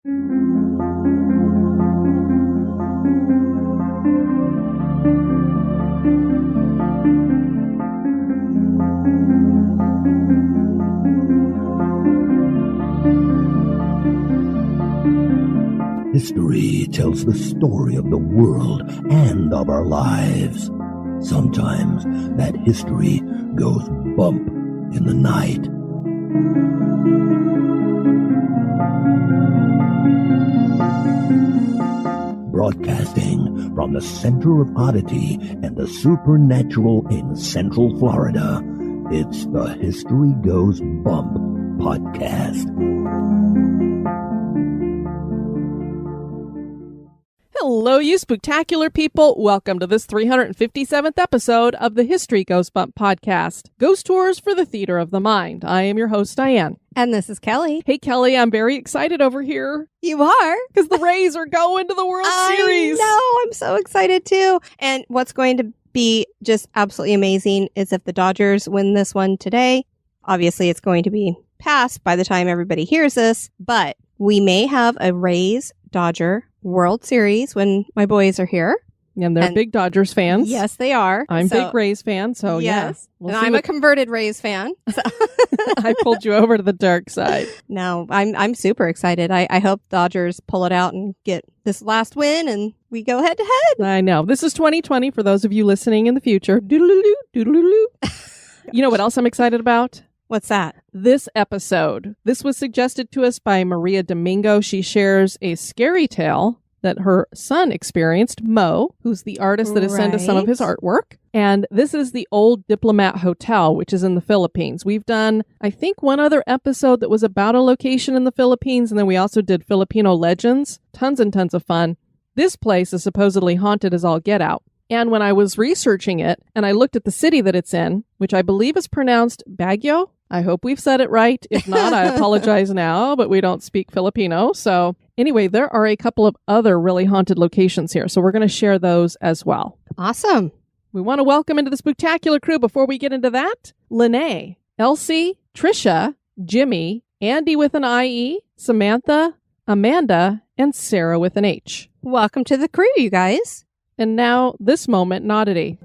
History tells the story of the world and of our lives. Sometimes that history goes bump in the night. Broadcasting from the center of oddity and the supernatural in Central Florida, it's the History Goes Bump podcast. Hello, you spooktacular people. Welcome to this 357th episode of the History Goes Bump podcast, Ghost Tours for the Theater of the Mind. I am your host, Diane. And this is Kelly. Hey, Kelly, I'm very excited over here. You are? Because the Rays are going to the World Series. I know, I'm so excited too. And what's going to be just absolutely amazing is if the Dodgers win this one today. Obviously, it's going to be past by the time everybody hears this, but we may have a Rays-Dodger World Series when my boys are here. And they're big Dodgers fans. Yes, they are. I'm big Rays fan, so yes. We'll and I'm a converted Rays fan. So. I pulled you over to the dark side. No, I'm super excited. I hope Dodgers pull it out and get this last win and we go head to head. I know. This is 2020 for those of you listening in the future. Doodle-doo, doodle-doo. You know what else I'm excited about? What's that? This episode. This was suggested to us by Maria Domingo. She shares a scary tale that her son experienced, Mo, who's the artist that has sent us some of his artwork. And this is the Old Diplomat Hotel, which is in the Philippines. We've done, I think, one other episode that was about a location in the Philippines, and then we also did Filipino legends. Tons and tons of fun. This place is supposedly haunted as all get out. And when I was researching it, and I looked at the city that it's in, which I believe is pronounced Baguio. I hope we've said it right. If not, I apologize now, but we don't speak Filipino. So anyway, there are a couple of other really haunted locations here. So we're going to share those as well. Awesome. We want to welcome into the Spooktacular crew, before we get into that, Lene, Elsie, Trisha, Jimmy, Andy with an IE, Samantha, Amanda, and Sarah with an H. Welcome to the crew, you guys. And now, this moment in oddity.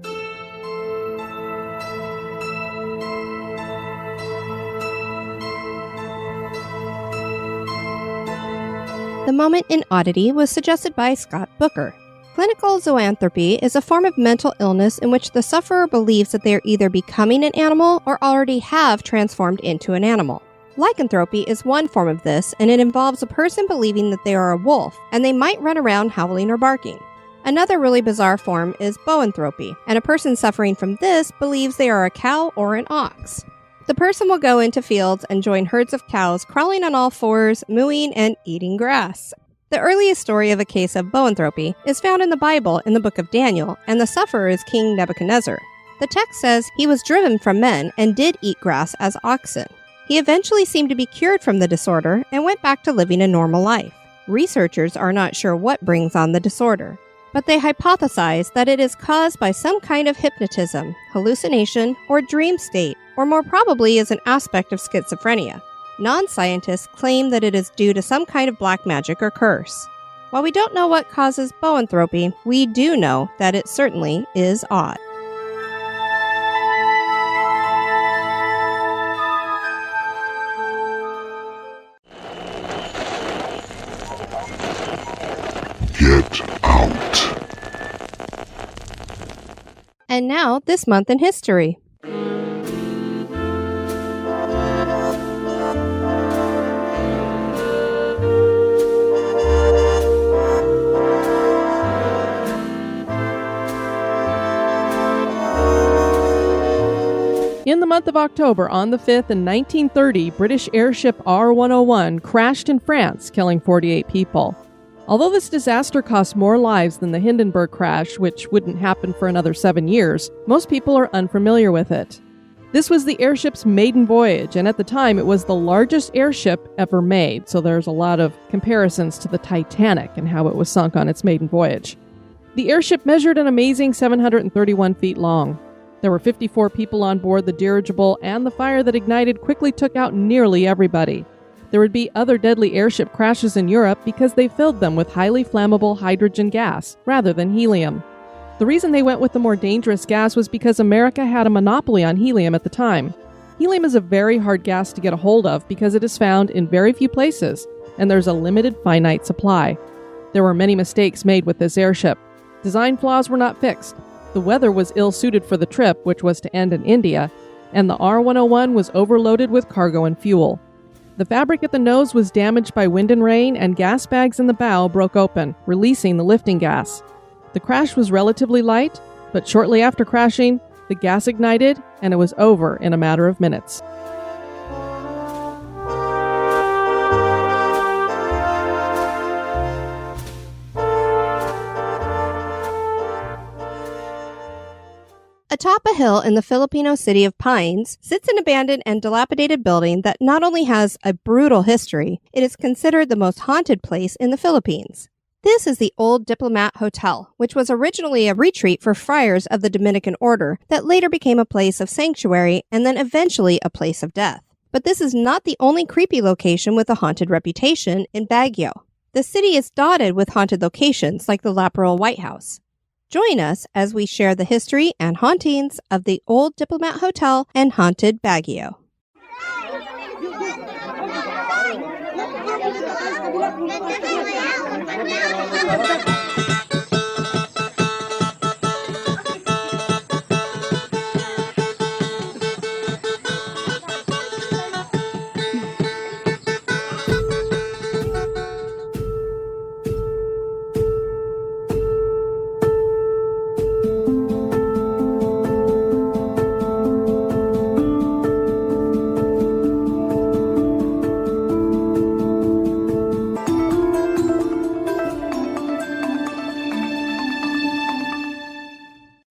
The moment in oddity was suggested by Scott Booker. Clinical zoanthropy is a form of mental illness in which the sufferer believes that they are either becoming an animal or already have transformed into an animal. Lycanthropy is one form of this, and it involves a person believing that they are a wolf, and they might run around howling or barking. Another really bizarre form is boanthropy, and a person suffering from this believes they are a cow or an ox. The person will go into fields and join herds of cows crawling on all fours, mooing, and eating grass. The earliest story of a case of boanthropy is found in the Bible in the book of Daniel, and the sufferer is King Nebuchadnezzar. The text says he was driven from men and did eat grass as oxen. He eventually seemed to be cured from the disorder and went back to living a normal life. Researchers are not sure what brings on the disorder, but they hypothesize that it is caused by some kind of hypnotism, hallucination, or dream state, or more probably is an aspect of schizophrenia. Non-scientists claim that it is due to some kind of black magic or curse. While we don't know what causes boanthropy, we do know that it certainly is odd. Get out. And now, this month in history. In the month of October, on the 5th in 1930, British Airship R101 crashed in France, killing 48 people. Although this disaster cost more lives than the Hindenburg crash, which wouldn't happen for another 7 years, most people are unfamiliar with it. This was the airship's maiden voyage, and at the time it was the largest airship ever made, so there's a lot of comparisons to the Titanic and how it was sunk on its maiden voyage. The airship measured an amazing 731 feet long. There were 54 people on board the dirigible, and the fire that ignited quickly took out nearly everybody. There would be other deadly airship crashes in Europe because they filled them with highly flammable hydrogen gas rather than helium. The reason they went with the more dangerous gas was because America had a monopoly on helium at the time. Helium is a very hard gas to get a hold of because it is found in very few places, and there's a limited finite supply. There were many mistakes made with this airship. Design flaws were not fixed. The weather was ill-suited for the trip, which was to end in India, and the R101 was overloaded with cargo and fuel. The fabric at the nose was damaged by wind and rain, and gas bags in the bow broke open, releasing the lifting gas. The crash was relatively light, but shortly after crashing, the gas ignited, and it was over in a matter of minutes. Atop a hill in the Filipino city of Pines sits an abandoned and dilapidated building that not only has a brutal history, it is considered the most haunted place in the Philippines. This is the Old Diplomat Hotel, which was originally a retreat for friars of the Dominican Order that later became a place of sanctuary and then eventually a place of death. But this is not the only creepy location with a haunted reputation in Baguio. The city is dotted with haunted locations like the Laperal White House. Join us as we share the history and hauntings of the Old Diplomat Hotel and haunted Baguio.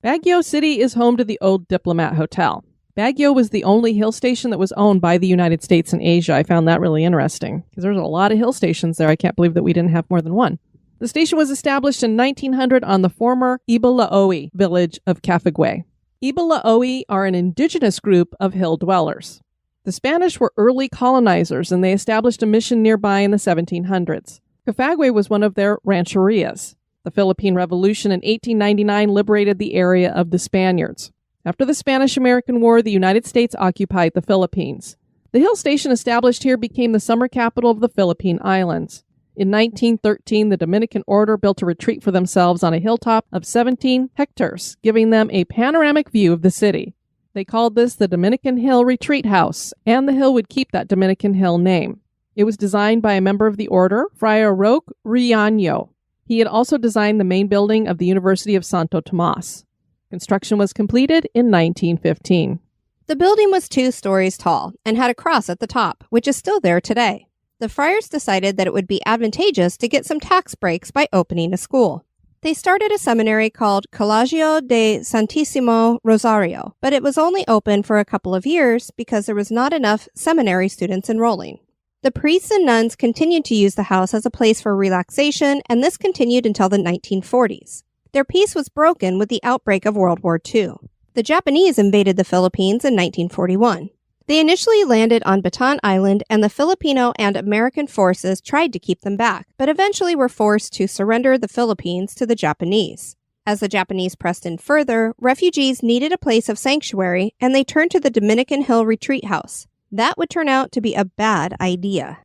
Baguio City is home to the Old Diplomat Hotel. Baguio was the only hill station that was owned by the United States and Asia. I found that really interesting because there's a lot of hill stations there. I can't believe that we didn't have more than one. The station was established in 1900 on the former Ibalaoe village of Cafagüe. Ibalaoe are an indigenous group of hill dwellers. The Spanish were early colonizers, and they established a mission nearby in the 1700s. Cafagüe was one of their rancherias. The Philippine Revolution in 1899 liberated the area of the Spaniards. After the Spanish-American War, the United States occupied the Philippines. The hill station established here became the summer capital of the Philippine Islands. In 1913, the Dominican Order built a retreat for themselves on a hilltop of 17 hectares, giving them a panoramic view of the city. They called this the Dominican Hill Retreat House, and the hill would keep that Dominican Hill name. It was designed by a member of the order, Friar Roque Riaño. He had also designed the main building of the University of Santo Tomas. Construction was completed in 1915. The building was 2 stories tall and had a cross at the top, which is still there today. The friars decided that it would be advantageous to get some tax breaks by opening a school. They started a seminary called Colegio de Santissimo Rosario, but it was only open for a couple of years because there was not enough seminary students enrolling. The priests and nuns continued to use the house as a place for relaxation, and this continued until the 1940s. Their peace was broken with the outbreak of World War II. The Japanese invaded the Philippines in 1941. They initially landed on Bataan Island, and the Filipino and American forces tried to keep them back, but eventually were forced to surrender the Philippines to the Japanese. As the Japanese pressed in further, refugees needed a place of sanctuary, and they turned to the Dominican Hill Retreat House. That would turn out to be a bad idea.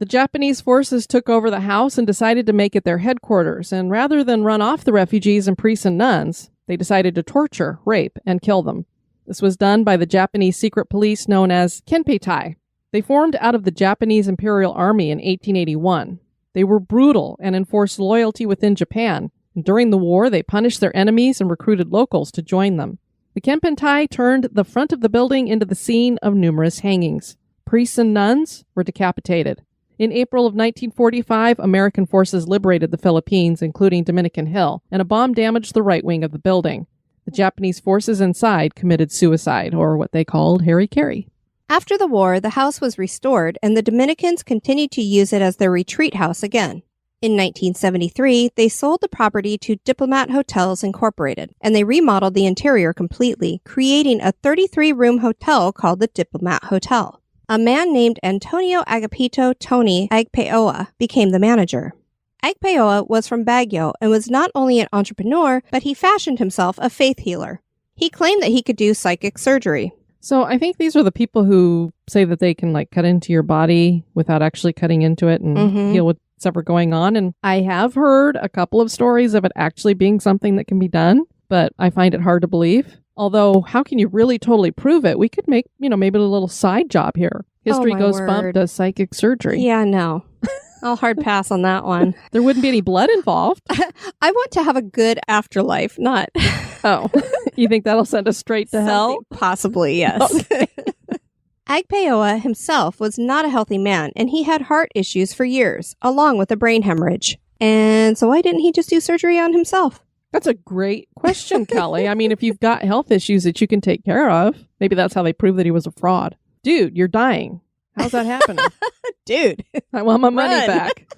The Japanese forces took over the house and decided to make it their headquarters, and rather than run off the refugees and priests and nuns, they decided to torture, rape, and kill them. This was done by the Japanese secret police known as Kenpeitai. They formed out of the Japanese Imperial Army in 1881. They were brutal and enforced loyalty within Japan. During the war, they punished their enemies and recruited locals to join them. The Kenpeitai turned the front of the building into the scene of numerous hangings. Priests and nuns were decapitated. In April of 1945, American forces liberated the Philippines, including Dominican Hill, and a bomb damaged the right wing of the building. The Japanese forces inside committed suicide, or what they called hara-kiri. After the war, the house was restored, and the Dominicans continued to use it as their retreat house again. In 1973, they sold the property to Diplomat Hotels Incorporated, and they remodeled the interior completely, creating a 33-room hotel called the Diplomat Hotel. A man named Antonio Agapito Tony Agpeoa became the manager. Agpeoa was from Baguio and was not only an entrepreneur, but he fashioned himself a faith healer. He claimed that he could do psychic surgery. So I think these are the people who say that they can like cut into your body without actually cutting into it and heal what's ever going on. And I have heard a couple of stories of it actually being something that can be done, but I find it hard to believe. Although, how can you really totally prove it? We could make, maybe a little side job here. History Goes Bump does psychic surgery. Yeah, no. I'll hard pass on that one. There wouldn't be any blood involved. I want to have a good afterlife, not... Oh, you think that'll send us straight to hell? Possibly, yes. Okay. Agpeoa himself was not a healthy man, and he had heart issues for years, along with a brain hemorrhage. And so why didn't he just do surgery on himself? That's a great question, Kelly. I mean, if you've got health issues that you can take care of, maybe that's how they prove that he was a fraud. Dude, you're dying. How's that happening? Dude. I want my money back.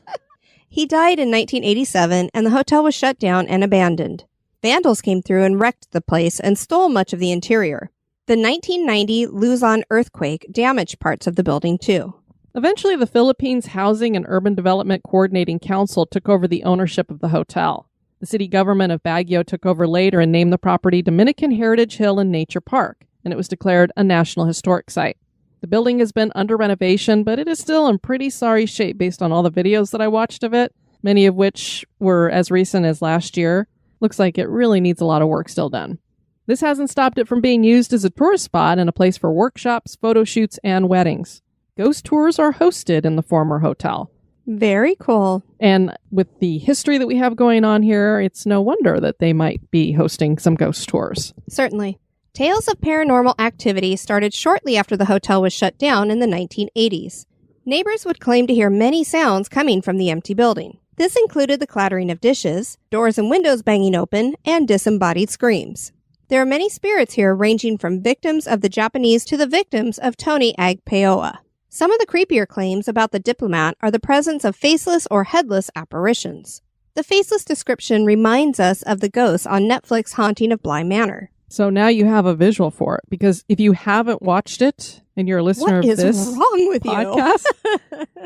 He died in 1987, and the hotel was shut down and abandoned. Vandals came through and wrecked the place and stole much of the interior. The 1990 Luzon earthquake damaged parts of the building, too. Eventually, the Philippines Housing and Urban Development Coordinating Council took over the ownership of the hotel. The city government of Baguio took over later and named the property Dominican Heritage Hill and Nature Park, and it was declared a National Historic Site. The building has been under renovation, but it is still in pretty sorry shape based on all the videos that I watched of it, many of which were as recent as last year. Looks like it really needs a lot of work still done. This hasn't stopped it from being used as a tourist spot and a place for workshops, photo shoots, and weddings. Ghost tours are hosted in the former hotel. Very cool. And with the history that we have going on here, it's no wonder that they might be hosting some ghost tours. Certainly. Tales of paranormal activity started shortly after the hotel was shut down in the 1980s. Neighbors would claim to hear many sounds coming from the empty building. This included the clattering of dishes, doors and windows banging open, and disembodied screams. There are many spirits here ranging from victims of the Japanese to the victims of Tony Agpeoa. Some of the creepier claims about the diplomat are the presence of faceless or headless apparitions. The faceless description reminds us of the ghosts on Netflix Haunting of Bly Manor. So now you have a visual for it, because if you haven't watched it and you're a listener of this wrong with podcast,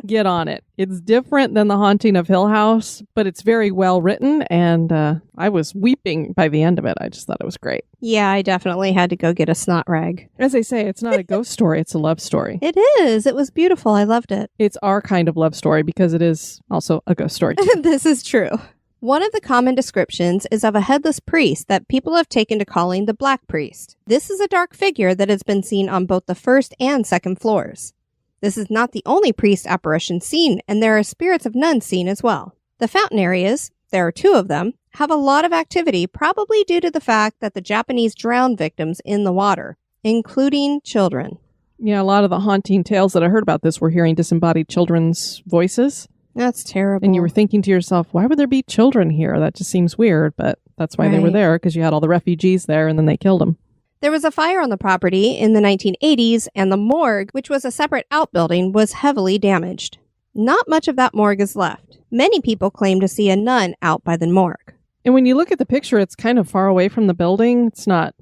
get on it. It's different than The Haunting of Hill House, but it's very well written, and I was weeping by the end of it. I just thought it was great. Yeah, I definitely had to go get a snot rag. As they say, it's not a ghost story, it's a love story. It is. It was beautiful. I loved it. It's our kind of love story because it is also a ghost story. This is true. One of the common descriptions is of a headless priest that people have taken to calling the Black Priest. This is a dark figure that has been seen on both the first and second floors. This is not the only priest apparition seen, and there are spirits of nuns seen as well. The fountain areas, there are 2 of them, have a lot of activity, probably due to the fact that the Japanese drowned victims in the water, including children. Yeah, a lot of the haunting tales that I heard about this were hearing disembodied children's voices. That's terrible. And you were thinking to yourself, why would there be children here? That just seems weird, but that's why they were there, because you had all the refugees there and then they killed them. There was a fire on the property in the 1980s, and the morgue, which was a separate outbuilding, was heavily damaged. Not much of that morgue is left. Many people claim to see a nun out by the morgue. And when you look at the picture, it's kind of far away from the building.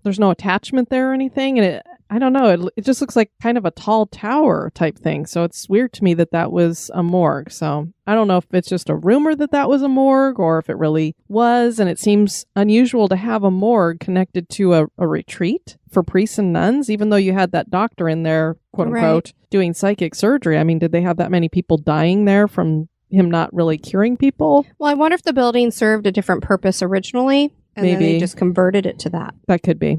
There's no attachment there or anything. And I don't know, it just looks like kind of a tall tower type thing. So it's weird to me that was a morgue. So I don't know if it's just a rumor that was a morgue or if it really was. And it seems unusual to have a morgue connected to a retreat for priests and nuns, even though you had that doctor in there, quote unquote, doing psychic surgery. I mean, did they have that many people dying there from him not really curing people? Well, I wonder if the building served a different purpose originally, and then they just converted it to that. That could be.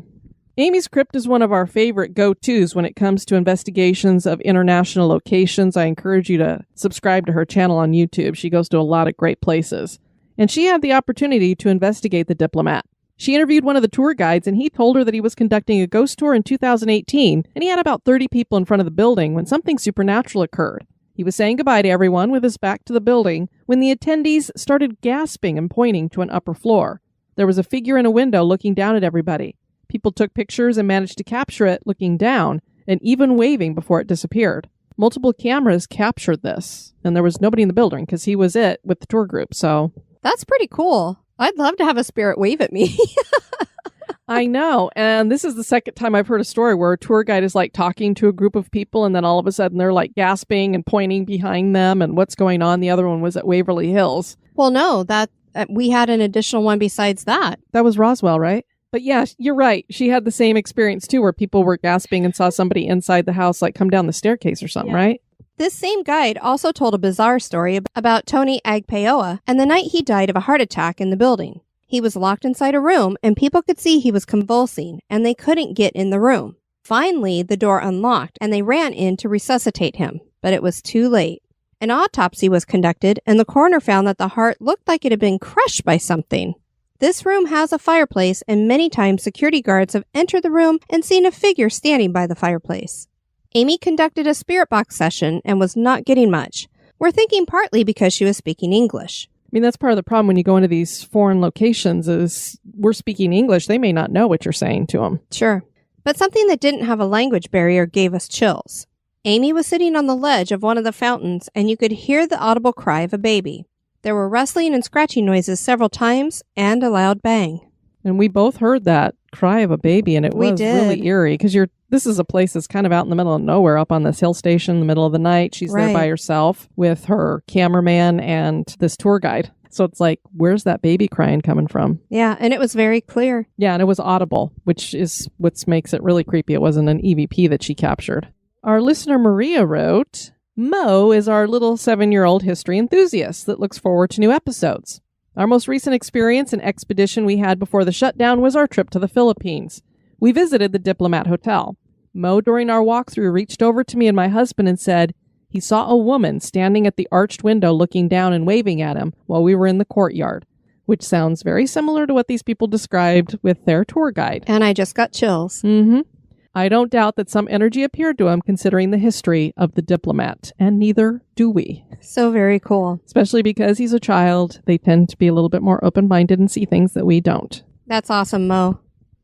Amy's Crypt is one of our favorite go-tos when it comes to investigations of international locations. I encourage you to subscribe to her channel on YouTube. She goes to a lot of great places. And she had the opportunity to investigate the diplomat. She interviewed one of the tour guides, and he told her that he was conducting a ghost tour in 2018, and he had about 30 people in front of the building when something supernatural occurred. He was saying goodbye to everyone with his back to the building when the attendees started gasping and pointing to an upper floor. There was a figure in a window looking down at everybody. People took pictures and managed to capture it looking down and even waving before it disappeared. Multiple cameras captured this, and there was nobody in the building because he was with the tour group. So that's pretty cool. I'd love to have a spirit wave at me. I know. And this is the second time I've heard a story where a tour guide is like talking to a group of people and then all of a sudden they're like gasping and pointing behind them and what's going on. The other one was at Waverly Hills. Well, no, that we had an additional one besides that. That was Roswell, right? But yeah, you're right. She had the same experience too where people were gasping and saw somebody inside the house like come down the staircase or something, right? This same guide also told a bizarre story about Tony Agpeoa and the night he died of a heart attack in the building. He was locked inside a room and people could see he was convulsing and they couldn't get in the room. Finally, the door unlocked and they ran in to resuscitate him, but it was too late. An autopsy was conducted and the coroner found that the heart looked like it had been crushed by something. This room has a fireplace and many times security guards have entered the room and seen a figure standing by the fireplace. Amy conducted a spirit box session and was not getting much. We're thinking partly because she was speaking English. I mean, that's part of the problem when you go into these foreign locations is we're speaking English. They may not know what you're saying to them. Sure. But something that didn't have a language barrier gave us chills. Amy was sitting on the ledge of one of the fountains and you could hear the audible cry of a baby. There were rustling and scratching noises several times and a loud bang. And we both heard that cry of a baby, and it was really eerie because this is a place that's kind of out in the middle of nowhere up on this hill station in the middle of the night. She's there by herself with her cameraman and this tour guide. So it's like, where's that baby crying coming from? Yeah, and it was very clear. Yeah, and it was audible, which is what makes it really creepy. It wasn't an EVP that she captured. Our listener Maria wrote, Mo is our little 7-year-old history enthusiast that looks forward to new episodes. Our most recent experience and expedition we had before the shutdown was our trip to the Philippines. We visited the Diplomat Hotel. Mo, during our walkthrough, reached over to me and my husband and said he saw a woman standing at the arched window looking down and waving at him while we were in the courtyard, which sounds very similar to what these people described with their tour guide. And I just got chills. Mm-hmm. I don't doubt that some energy appeared to him considering the history of the diplomat, and neither do we. So very cool. Especially because he's a child. They tend to be a little bit more open-minded and see things that we don't. That's awesome, Mo.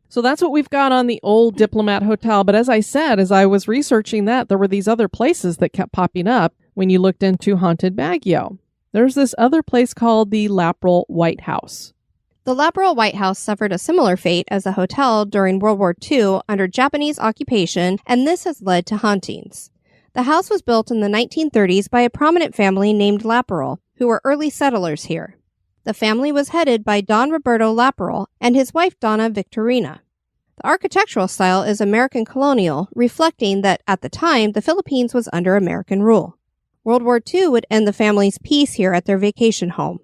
So that's what we've got on the Old Diplomat Hotel. But as I said, as I was researching that, there were these other places that kept popping up when you looked into Haunted Baguio. There's this other place called the Laperal White House. The Laperal White House suffered a similar fate as a hotel during World War II under Japanese occupation, and this has led to hauntings. The house was built in the 1930s by a prominent family named Laperal, who were early settlers here. The family was headed by Don Roberto Laperal and his wife Donna Victorina. The architectural style is American colonial, reflecting that at the time the Philippines was under American rule. World War II would end the family's peace here at their vacation home.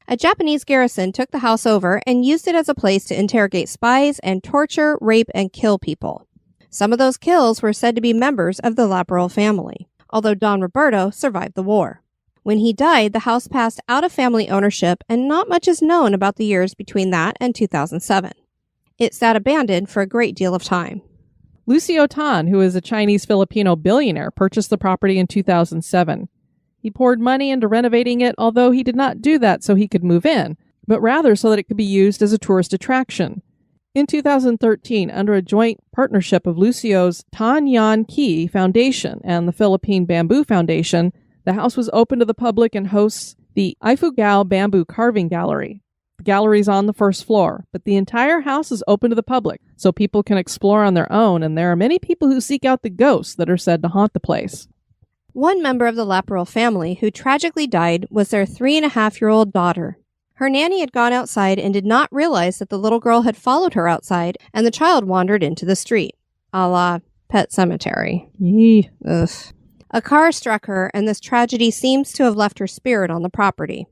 A Japanese garrison took the house over and used it as a place to interrogate spies and torture, rape, and kill people. Some of those kills were said to be members of the Laperal family, although Don Roberto survived the war. When he died, the house passed out of family ownership and not much is known about the years between that and 2007. It sat abandoned for a great deal of time. Lucio Tan, who is a Chinese-Filipino billionaire, purchased the property in 2007. He poured money into renovating it, although he did not do that so he could move in, but rather so that it could be used as a tourist attraction. In 2013, under a joint partnership of Lucio's Tan Yan Ki Foundation and the Philippine Bamboo Foundation, the house was open to the public and hosts the Ifugao Bamboo Carving Gallery. The gallery is on the first floor, but the entire house is open to the public, so people can explore on their own, and there are many people who seek out the ghosts that are said to haunt the place. One member of the Laperal family who tragically died was their 3.5-year-old daughter. Her nanny had gone outside and did not realize that the little girl had followed her outside, and the child wandered into the street, a la Pet Sematary. Yee. Ugh. A car struck her, and this tragedy seems to have left her spirit on the property.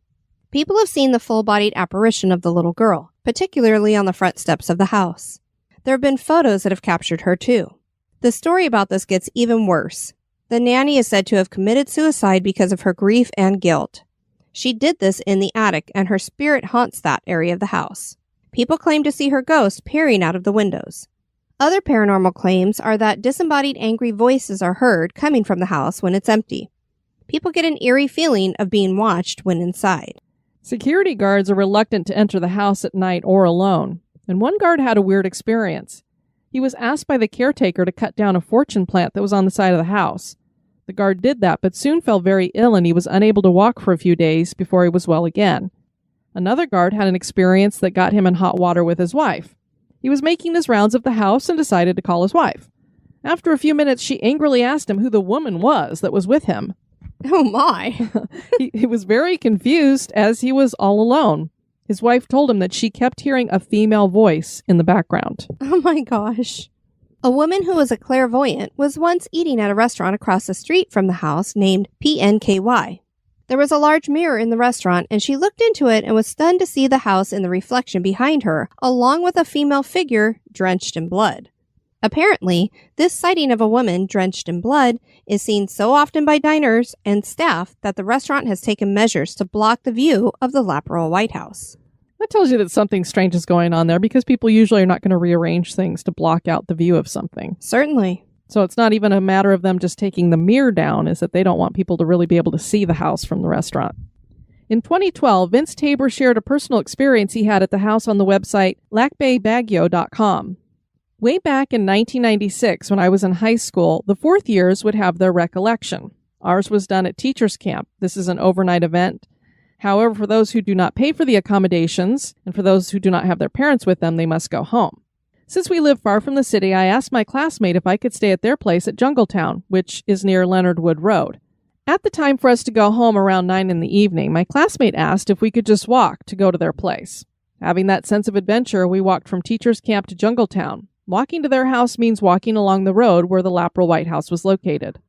People have seen the full-bodied apparition of the little girl, particularly on the front steps of the house. There have been photos that have captured her, too. The story about this gets even worse. The nanny is said to have committed suicide because of her grief and guilt. She did this in the attic, and her spirit haunts that area of the house. People claim to see her ghost peering out of the windows. Other paranormal claims are that disembodied angry voices are heard coming from the house when it's empty. People get an eerie feeling of being watched when inside. Security guards are reluctant to enter the house at night or alone, and one guard had a weird experience. He was asked by the caretaker to cut down a fortune plant that was on the side of the house. The guard did that, but soon fell very ill and he was unable to walk for a few days before he was well again. Another guard had an experience that got him in hot water with his wife. He was making his rounds of the house and decided to call his wife. After a few minutes, she angrily asked him who the woman was that was with him. Oh my. He was very confused as he was all alone. His wife told him that she kept hearing a female voice in the background. Oh my gosh. A woman who was a clairvoyant was once eating at a restaurant across the street from the house named PNKY. There was a large mirror in the restaurant, and she looked into it and was stunned to see the house in the reflection behind her, along with a female figure drenched in blood. Apparently, this sighting of a woman drenched in blood is seen so often by diners and staff that the restaurant has taken measures to block the view of the Laperal White House. That tells you that something strange is going on there, because people usually are not going to rearrange things to block out the view of something. Certainly. So it's not even a matter of them just taking the mirror down, is that they don't want people to really be able to see the house from the restaurant. In 2012, Vince Tabor shared a personal experience he had at the house on the website laperal.com. Way back in 1996, when I was in high school, the fourth years would have their recollection. Ours was done at teachers' camp. This is an overnight event. However, for those who do not pay for the accommodations, and for those who do not have their parents with them, they must go home. Since we live far from the city, I asked my classmate if I could stay at their place at Jungletown, which is near Leonard Wood Road. At the time for us to go home around 9 in the evening, my classmate asked if we could just walk to go to their place. Having that sense of adventure, we walked from teachers' camp to Jungletown. Walking to their house means walking along the road where the Laperal White House was located.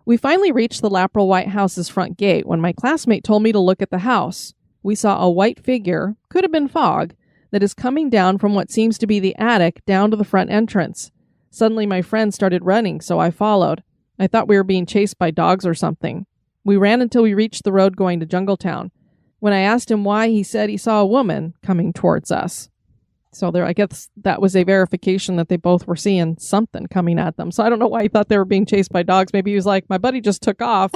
We finally reached the Laperal White House's front gate when my classmate told me to look at the house. We saw a white figure, could have been fog, that is coming down from what seems to be the attic down to the front entrance. Suddenly my friend started running, so I followed. I thought we were being chased by dogs or something. We ran until we reached the road going to Jungletown. When I asked him why, he said he saw a woman coming towards us. So there, I guess that was a verification that they both were seeing something coming at them. So I don't know why he thought they were being chased by dogs. Maybe he was like, my buddy just took off.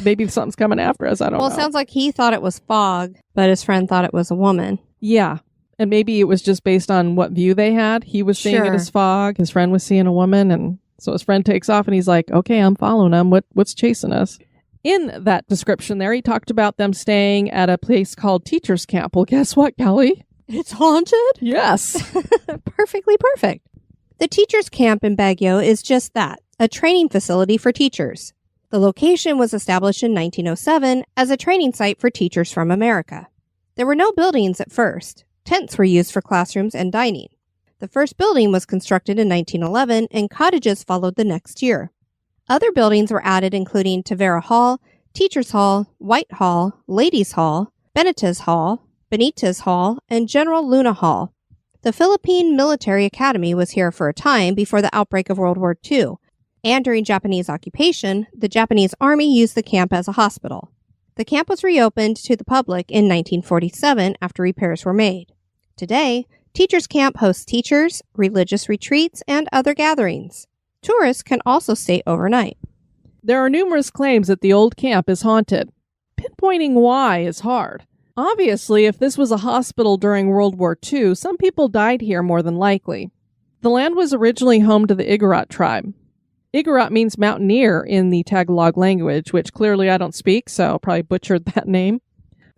Maybe something's coming after us. I don't know. Well, it sounds like he thought it was fog, but his friend thought it was a woman. Yeah. And maybe it was just based on what view they had. He was seeing it as fog. His friend was seeing a woman. And so his friend takes off and he's like, okay, I'm following him. What's chasing us? In that description there, he talked about them staying at a place called Teachers Camp. Well, guess what, Kelly? It's haunted? Yes. Perfectly perfect. The Teachers Camp in Baguio is just that, a training facility for teachers. The location was established in 1907 as a training site for teachers from America. There were no buildings at first. Tents were used for classrooms and dining. The first building was constructed in 1911 and cottages followed the next year. Other buildings were added including Tavera Hall, Teachers Hall, White Hall, Ladies Hall, Benitez Hall, and General Luna Hall. The Philippine Military Academy was here for a time before the outbreak of World War II, and during Japanese occupation, the Japanese Army used the camp as a hospital. The camp was reopened to the public in 1947 after repairs were made. Today, Teachers Camp hosts teachers, religious retreats, and other gatherings. Tourists can also stay overnight. There are numerous claims that the old camp is haunted. Pinpointing why is hard. Obviously, if this was a hospital during World War II, some people died here more than likely. The land was originally home to the Iguarot tribe. Iguarot means mountaineer in the Tagalog language, which clearly I don't speak, so I probably butchered that name.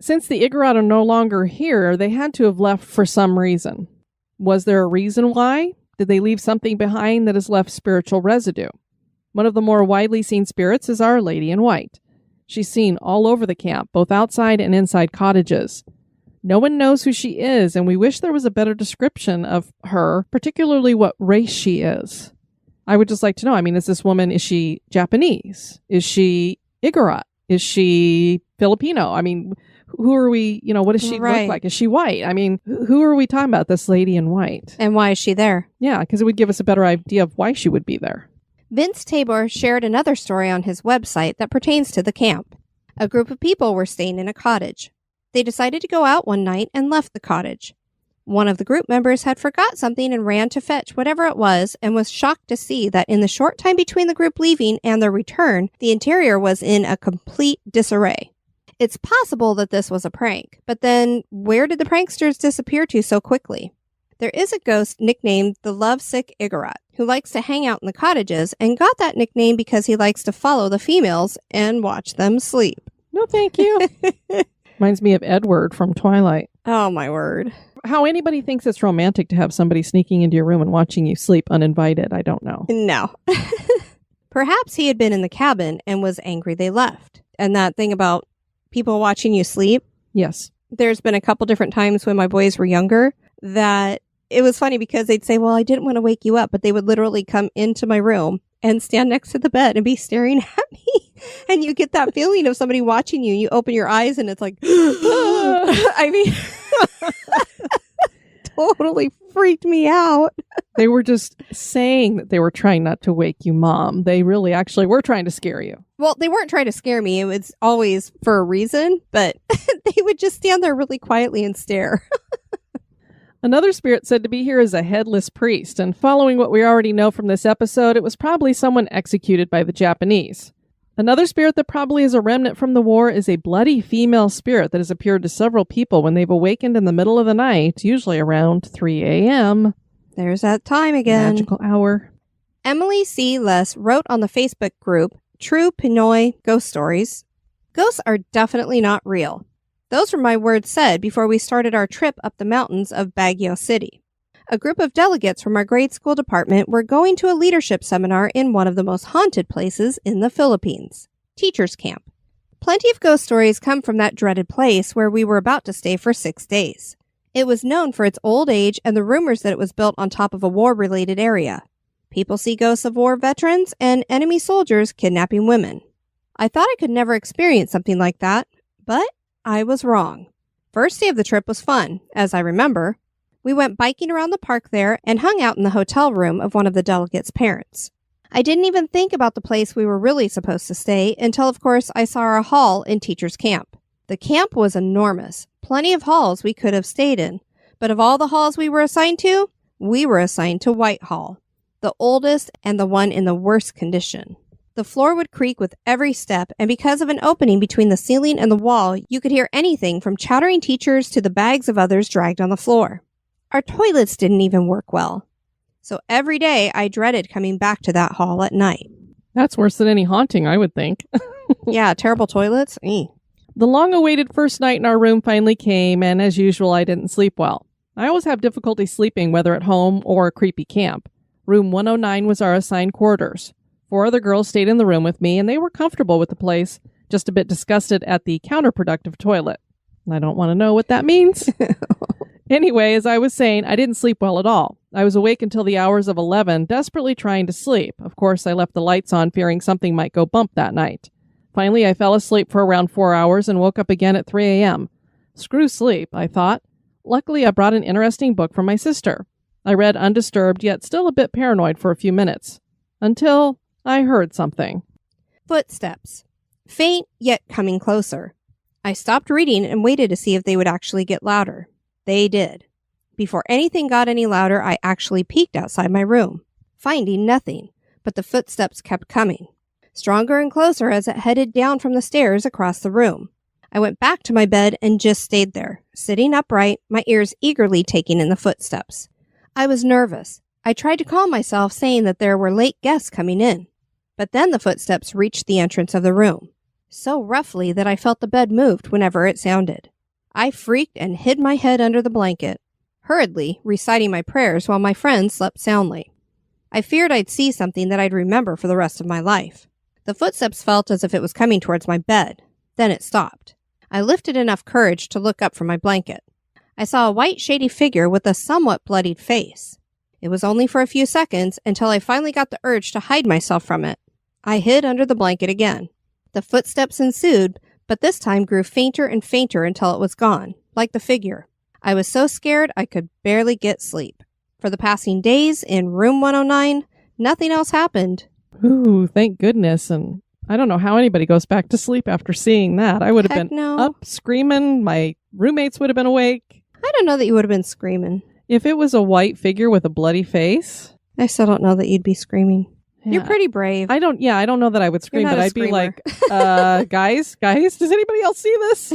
Since the Iguarot are no longer here, they had to have left for some reason. Was there a reason why? Did they leave something behind that has left spiritual residue? One of the more widely seen spirits is Our Lady in White. She's seen all over the camp, both outside and inside cottages. No one knows who she is, and we wish there was a better description of her, particularly what race she is. I would just like to know, is this woman, is she Japanese? Is she Iguarot? Is she Filipino? Who are we, what does she look like? Is she white? Who are we talking about, this lady in white? And why is she there? Yeah, because it would give us a better idea of why she would be there. Vince Tabor shared another story on his website that pertains to the camp. A group of people were staying in a cottage. They decided to go out one night and left the cottage. One of the group members had forgot something and ran to fetch whatever it was and was shocked to see that in the short time between the group leaving and their return, the interior was in a complete disarray. It's possible that this was a prank, but then where did the pranksters disappear to so quickly? There is a ghost nicknamed the Lovesick Iguarot who likes to hang out in the cottages and got that nickname because he likes to follow the females and watch them sleep. No, thank you. Reminds me of Edward from Twilight. Oh, my word. How anybody thinks it's romantic to have somebody sneaking into your room and watching you sleep uninvited, I don't know. No. Perhaps he had been in the cabin and was angry they left. And that thing about people watching you sleep. Yes. There's been a couple different times when my boys were younger that it was funny because they'd say, well, I didn't want to wake you up, but they would literally come into my room and stand next to the bed and be staring at me. And you get that feeling of somebody watching you. You open your eyes and it's like, I mean, totally freaked me out. They were just saying that they were trying not to wake you, Mom. They really actually were trying to scare you. Well, they weren't trying to scare me. It was always for a reason, but they would just stand there really quietly and stare. Another spirit said to be here is a headless priest, and following what we already know from this episode, it was probably someone executed by the Japanese. Another spirit that probably is a remnant from the war is a bloody female spirit that has appeared to several people when they've awakened in the middle of the night, usually around 3 a.m. There's that time again. Magical hour. Emily C. Less wrote on the Facebook group, True Pinoy Ghost Stories, "Ghosts are definitely not real. Those were my words said before we started our trip up the mountains of Baguio City. A group of delegates from our grade school department were going to a leadership seminar in one of the most haunted places in the Philippines, Teachers Camp. Plenty of ghost stories come from that dreaded place where we were about to stay for 6 days. It was known for its old age and the rumors that it was built on top of a war-related area. People see ghosts of war veterans and enemy soldiers kidnapping women. I thought I could never experience something like that, but I was wrong. First day of the trip was fun, as I remember. We went biking around the park there and hung out in the hotel room of one of the delegates' parents. I didn't even think about the place we were really supposed to stay until, of course, I saw our hall in Teachers Camp. The camp was enormous. Plenty of halls we could have stayed in. But of all the halls we were assigned to, we were assigned to White Hall, the oldest and the one in the worst condition. The floor would creak with every step, and because of an opening between the ceiling and the wall, you could hear anything from chattering teachers to the bags of others dragged on the floor. Our toilets didn't even work well. So every day I dreaded coming back to that hall at night. That's worse than any haunting, I would think. Yeah, terrible toilets. The long-awaited first night in our room finally came, and as usual, I didn't sleep well. I always have difficulty sleeping, whether at home or a creepy camp. Room 109 was our assigned quarters. 4 other girls stayed in the room with me, and they were comfortable with the place, just a bit disgusted at the counterproductive toilet. I don't want to know what that means. Anyway, as I was saying, I didn't sleep well at all. I was awake until the hours of 11, desperately trying to sleep. Of course, I left the lights on, fearing something might go bump that night. Finally, I fell asleep for around 4 hours and woke up again at 3 a.m. Screw sleep, I thought. Luckily, I brought an interesting book from my sister. I read undisturbed, yet still a bit paranoid for a few minutes. Until I heard something. Footsteps. Faint, yet coming closer. I stopped reading and waited to see if they would actually get louder. They did. Before anything got any louder, I actually peeked outside my room, finding nothing, but the footsteps kept coming, stronger and closer as it headed down from the stairs across the room. I went back to my bed and just stayed there, sitting upright, my ears eagerly taking in the footsteps. I was nervous. I tried to calm myself, saying that there were late guests coming in. But then the footsteps reached the entrance of the room, so roughly that I felt the bed moved whenever it sounded. I freaked and hid my head under the blanket, hurriedly reciting my prayers while my friends slept soundly. I feared I'd see something that I'd remember for the rest of my life. The footsteps felt as if it was coming towards my bed. Then it stopped. I lifted enough courage to look up from my blanket. I saw a white, shady figure with a somewhat bloodied face. It was only for a few seconds until I finally got the urge to hide myself from it. I hid under the blanket again. The footsteps ensued, but this time grew fainter and fainter until it was gone, like the figure. I was so scared I could barely get sleep. For the passing days in room 109, nothing else happened. Ooh, thank goodness. And I don't know how anybody goes back to sleep after seeing that. I would have been up screaming. My roommates would have been awake. I don't know that you would have been screaming. If it was a white figure with a bloody face. I still don't know that you'd be screaming. Yeah. You're pretty brave. I don't know that I would scream, but I'd be like, guys, does anybody else see this?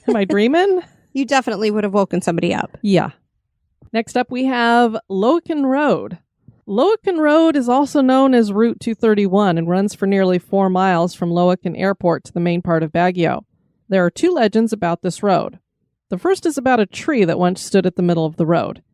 Am I dreaming? You definitely would have woken somebody up. Yeah. Next up, we have Loacan Road. Loacan Road is also known as Route 231 and runs for nearly 4 miles from Loacan Airport to the main part of Baguio. There are 2 legends about this road. The first is about a tree that once stood at the middle of the road. It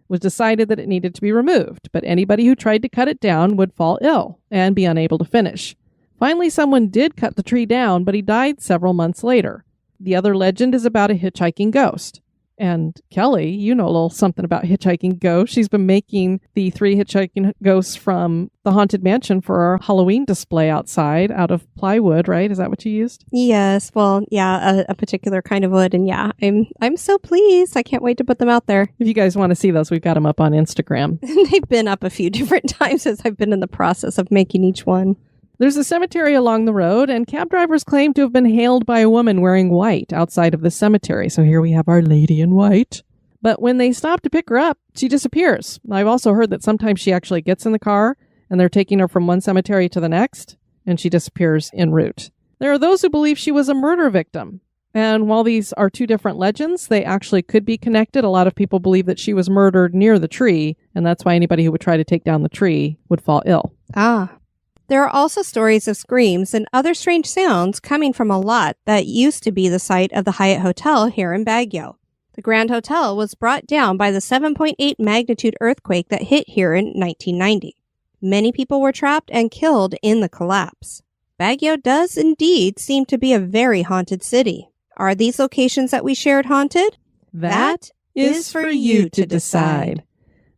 was decided that it needed to be removed, but anybody who tried to cut it down would fall ill and be unable to finish. Finally, someone did cut the tree down, but he died several months later. The other legend is about a hitchhiking ghost. And Kelly, you know a little something about hitchhiking ghosts. She's been making the 3 hitchhiking ghosts from the Haunted Mansion for our Halloween display outside out of plywood, right? Is that what you used? Yes. Well, yeah, a particular kind of wood. And yeah, I'm so pleased. I can't wait to put them out there. If you guys want to see those, we've got them up on Instagram. They've been up a few different times as I've been in the process of making each one. There's a cemetery along the road, and cab drivers claim to have been hailed by a woman wearing white outside of the cemetery. So here we have our lady in white. But when they stop to pick her up, she disappears. I've also heard that sometimes she actually gets in the car, and they're taking her from one cemetery to the next, and she disappears en route. There are those who believe she was a murder victim. And while these are 2 different legends, they actually could be connected. A lot of people believe that she was murdered near the tree, and that's why anybody who would try to take down the tree would fall ill. Ah. There are also stories of screams and other strange sounds coming from a lot that used to be the site of the Hyatt Hotel here in Baguio. The Grand Hotel was brought down by the 7.8 magnitude earthquake that hit here in 1990. Many people were trapped and killed in the collapse. Baguio does indeed seem to be a very haunted city. Are these locations that we shared haunted? That is for you to decide.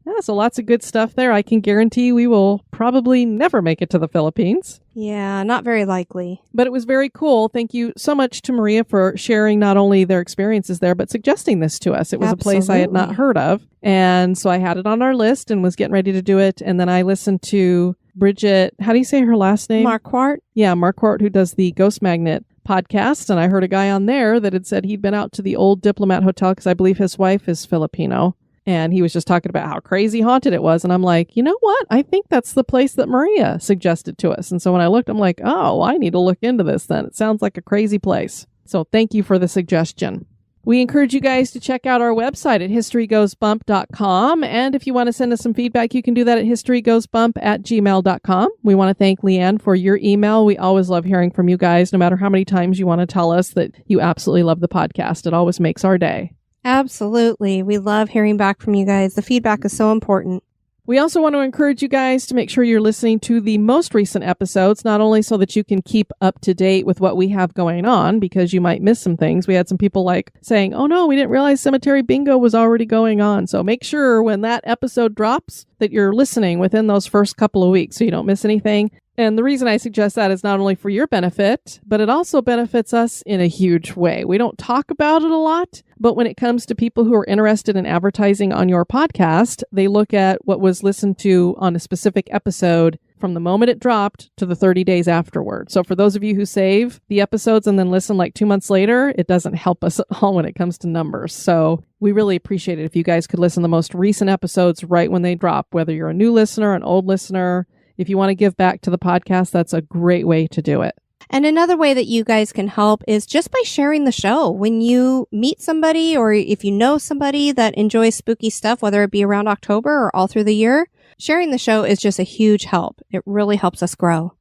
Yeah, so lots of good stuff there. I can guarantee we will probably never make it to the Philippines. Yeah, not very likely. But it was very cool. Thank you so much to Maria for sharing not only their experiences there, but suggesting this to us. It was Absolutely. a place I had not heard of. And so I had it on our list and was getting ready to do it. And then I listened to Bridget, how do you say her last name? Marquardt? Yeah, Marquardt, who does the Ghost Magnet podcast. And I heard a guy on there that had said he'd been out to the Old Diplomat Hotel because I believe his wife is Filipino. And he was just talking about how crazy haunted it was. And I'm like, you know what? I think that's the place that Maria suggested to us. And so when I looked, I'm like, oh, I need to look into this then. It sounds like a crazy place. So thank you for the suggestion. We encourage you guys to check out our website at historygoesbump.com. And if you want to send us some feedback, you can do that at historygoesbump@gmail.com. We want to thank Leanne for your email. We always love hearing from you guys, no matter how many times you want to tell us that you absolutely love the podcast. It always makes our day. Absolutely. We love hearing back from you guys. The feedback is so important. We also want to encourage you guys to make sure you're listening to the most recent episodes, not only so that you can keep up to date with what we have going on, because you might miss some things. We had some people like saying, oh no, we didn't realize Cemetery Bingo was already going on. So make sure when that episode drops that you're listening within those first couple of weeks so you don't miss anything. And the reason I suggest that is not only for your benefit, but it also benefits us in a huge way. We don't talk about it a lot, but when it comes to people who are interested in advertising on your podcast, they look at what was listened to on a specific episode from the moment it dropped to the 30 days afterward. So for those of you who save the episodes and then listen like 2 months later, it doesn't help us at all when it comes to numbers. So we really appreciate it if you guys could listen to the most recent episodes right when they drop, whether you're a new listener, an old listener. If you want to give back to the podcast, that's a great way to do it. And another way that you guys can help is just by sharing the show. When you meet somebody or if you know somebody that enjoys spooky stuff, whether it be around October or all through the year, sharing the show is just a huge help. It really helps us grow.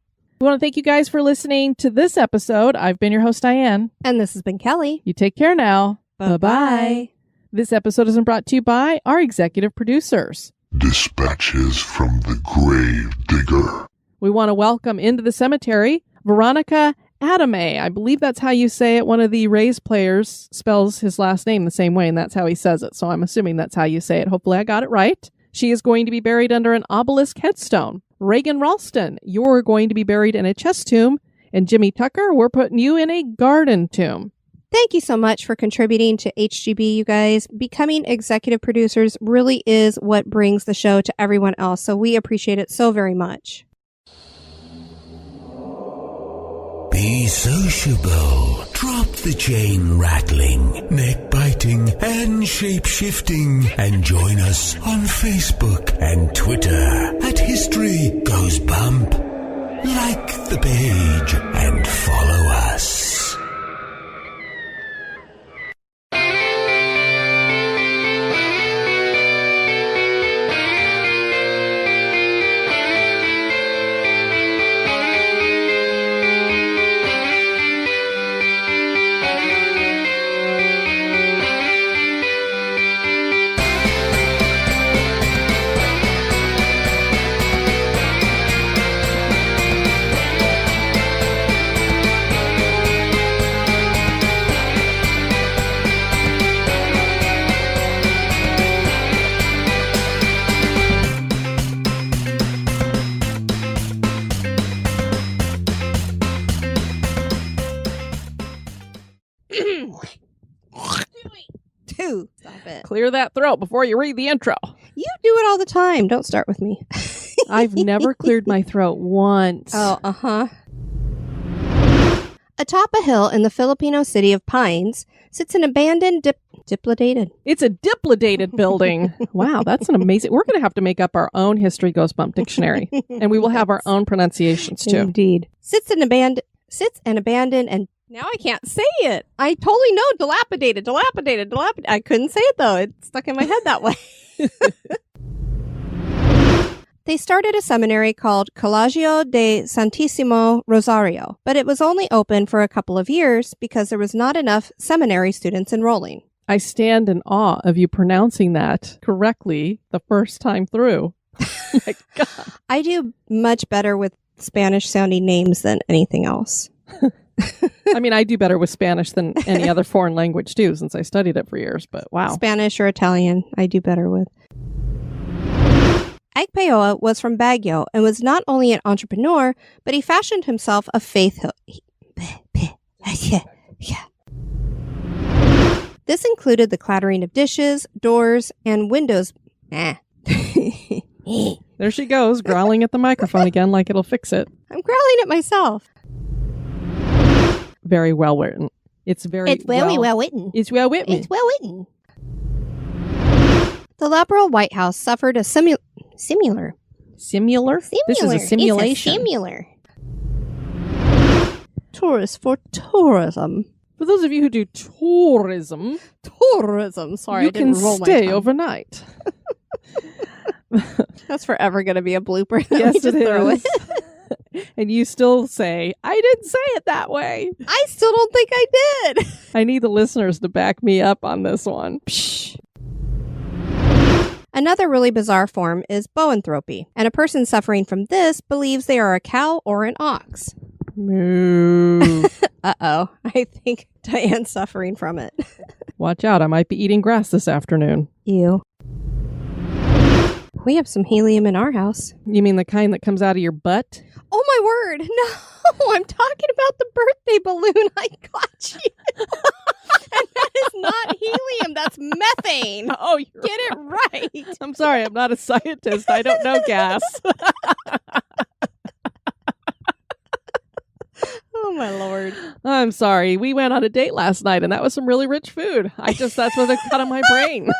We want to thank you guys for listening to this episode. I've been your host, Diane. And this has been Kelly. You take care now. Bye-bye. This episode is brought to you by our executive producers. Dispatches from the Grave Digger. We want to welcome into the cemetery Veronica Adame. I believe that's how you say it. One of the Rays players spells his last name the same way, and that's how he says it. So I'm assuming that's how you say it. Hopefully I got it right. She is going to be buried under an obelisk headstone. Reagan Ralston, you're going to be buried in a chest tomb. And Jimmy Tucker, we're putting you in a garden tomb. Thank you so much for contributing to HGB, you guys. Becoming executive producers really is what brings the show to everyone else, so we appreciate it so very much. Be sociable. Drop the chain rattling, neck biting, and shape shifting, and join us on Facebook and Twitter at History Goes Bump. Like the page and follow us. 2. Stop it. Clear that throat before you read the intro. You do it all the time. Don't start with me. I've never cleared my throat once. Oh, Atop a hill in the Filipino city of Pines sits an abandoned dilapidated. It's a dilapidated building. Wow, that's an amazing... We're going to have to make up our own History Ghost Bump dictionary. And we will have our own pronunciations, too. Indeed. Sits and abandoned, and now I can't say it. I totally know dilapidated. I couldn't say it, though. It stuck in my head that way. They started a seminary called Colegio de Santissimo Rosario, but it was only open for a couple of years because there was not enough seminary students enrolling. I stand in awe of you pronouncing that correctly the first time through. My God. I do much better with Spanish-sounding names than anything else. I mean, I do better with Spanish than any other foreign language, too, since I studied it for years, but wow. Spanish or Italian, I do better with. Agpeoa was from Baguio and was not only an entrepreneur, but he fashioned himself a faith. This included the clattering of dishes, doors, and windows. There she goes, growling at the microphone again like it'll fix it. I'm growling at myself. Very well written. It's well written. It's well written. It's well written. The Laperal White House suffered a similar? This is a simulation. It's a simular. Tourist for tourism. For those of you who do tourism. Sorry, you I didn't can roll my stay tongue. overnight. That's forever going to be a blooper. Yes, it is. And you still say, I didn't say it that way. I still don't think I did. I need the listeners to back me up on this one. Psh. Another really bizarre form is Bowenthropy, and a person suffering from this believes they are a cow or an ox. Moo. Uh-oh. I think Diane's suffering from it. Watch out, I might be eating grass this afternoon. Ew. We have some helium in our house. You mean the kind that comes out of your butt? Oh my word. No, I'm talking about the birthday balloon I got you. And that is not helium, that's methane. Oh, you're Get it right. I'm sorry, I'm not a scientist. I don't know gas. Oh my Lord. I'm sorry. We went on a date last night and that was some really rich food. That's what it cut on my brain.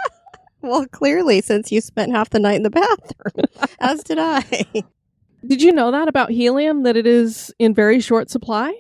Well, clearly, since you spent half the night in the bathroom, as did I. Did you know that about helium, that it is in very short supply?